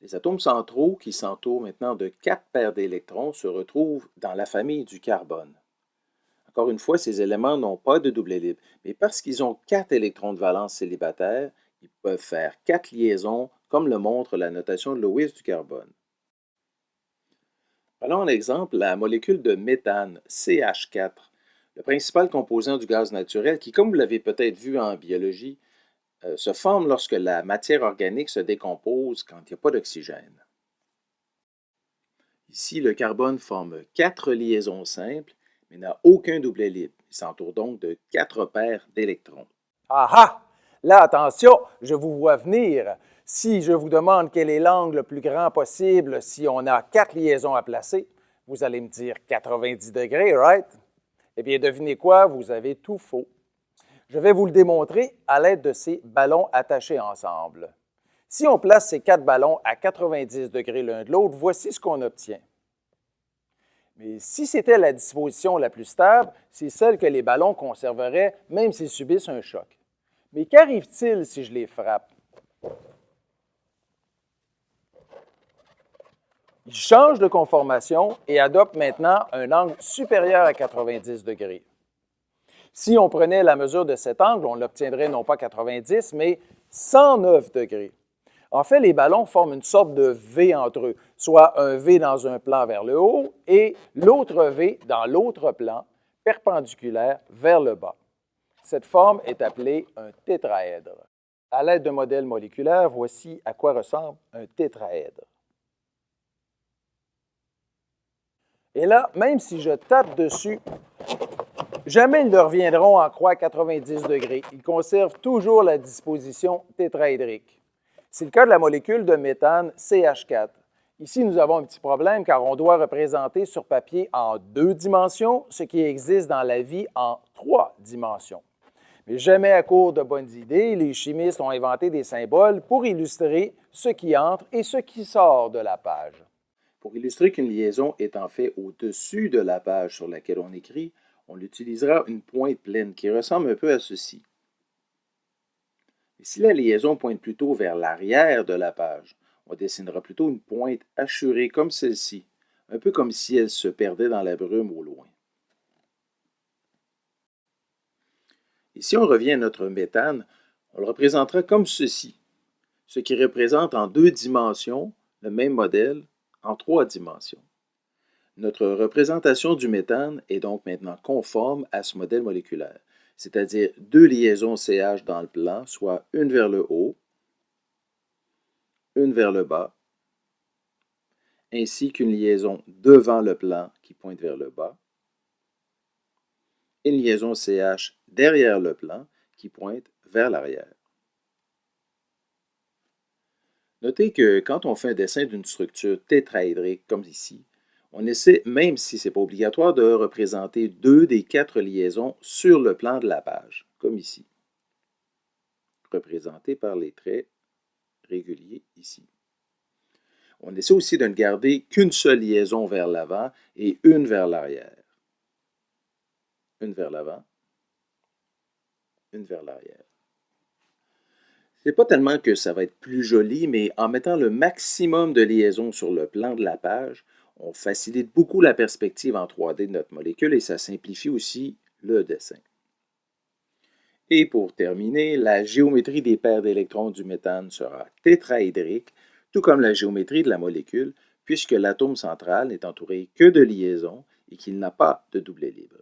Les atomes centraux, qui s'entourent maintenant de quatre paires d'électrons, se retrouvent dans la famille du carbone. Encore une fois, ces éléments n'ont pas de double libre, mais parce qu'ils ont quatre électrons de valence célibataires, ils peuvent faire quatre liaisons, comme le montre la notation de Lewis du carbone. Prenons en exemple la molécule de méthane, CH4, le principal composant du gaz naturel qui, comme vous l'avez peut-être vu en biologie, se forme lorsque la matière organique se décompose quand il n'y a pas d'oxygène. Ici, le carbone forme quatre liaisons simples, mais n'a aucun doublet libre. Il s'entoure donc de quatre paires d'électrons. Ah ah! Là, attention, je vous vois venir. Si je vous demande quel est l'angle le plus grand possible si on a quatre liaisons à placer, vous allez me dire 90 degrés, right? Eh bien, devinez quoi? Vous avez tout faux. Je vais vous le démontrer à l'aide de ces ballons attachés ensemble. Si on place ces quatre ballons à 90 degrés l'un de l'autre, voici ce qu'on obtient. Mais si c'était la disposition la plus stable, c'est celle que les ballons conserveraient même s'ils subissent un choc. Mais qu'arrive-t-il si je les frappe? Ils changent de conformation et adoptent maintenant un angle supérieur à 90 degrés. Si on prenait la mesure de cet angle, on l'obtiendrait non pas 90, mais 109 degrés. En fait, les ballons forment une sorte de V entre eux, soit un V dans un plan vers le haut et l'autre V dans l'autre plan, perpendiculaire vers le bas. Cette forme est appelée un tétraèdre. À l'aide d'un modèle moléculaire, voici à quoi ressemble un tétraèdre. Et là, même si je tape dessus, jamais ils ne reviendront en croix à 90 degrés. Ils conservent toujours la disposition tétraédrique. C'est le cas de la molécule de méthane CH4. Ici, nous avons un petit problème car on doit représenter sur papier en 2 dimensions ce qui existe dans la vie en 3 dimensions. Mais jamais à court de bonnes idées, les chimistes ont inventé des symboles pour illustrer ce qui entre et ce qui sort de la page. Pour illustrer qu'une liaison est en fait au-dessus de la page sur laquelle on écrit, on utilisera une pointe pleine qui ressemble un peu à ceci. Et si la liaison pointe plutôt vers l'arrière de la page, on dessinera plutôt une pointe hachurée comme celle-ci, un peu comme si elle se perdait dans la brume au loin. Et si on revient à notre méthane, on le représentera comme ceci, ce qui représente en 2 dimensions le même modèle en 3 dimensions. Notre représentation du méthane est donc maintenant conforme à ce modèle moléculaire, c'est-à-dire 2 liaisons CH dans le plan, soit une vers le haut, une vers le bas, ainsi qu'une liaison devant le plan qui pointe vers le bas, et une liaison CH derrière le plan qui pointe vers l'arrière. Notez que quand on fait un dessin d'une structure tétraédrique comme ici, on essaie, même si ce n'est pas obligatoire, de représenter 2 des 4 liaisons sur le plan de la page, comme ici, représenté par les traits réguliers ici. On essaie aussi de ne garder qu'une seule liaison vers l'avant et une vers l'arrière. Une vers l'avant, une vers l'arrière. Ce n'est pas tellement que ça va être plus joli, mais en mettant le maximum de liaisons sur le plan de la page, on facilite beaucoup la perspective en 3D de notre molécule et ça simplifie aussi le dessin. Et pour terminer, la géométrie des paires d'électrons du méthane sera tétraédrique, tout comme la géométrie de la molécule, puisque l'atome central n'est entouré que de liaisons et qu'il n'a pas de doublet libre.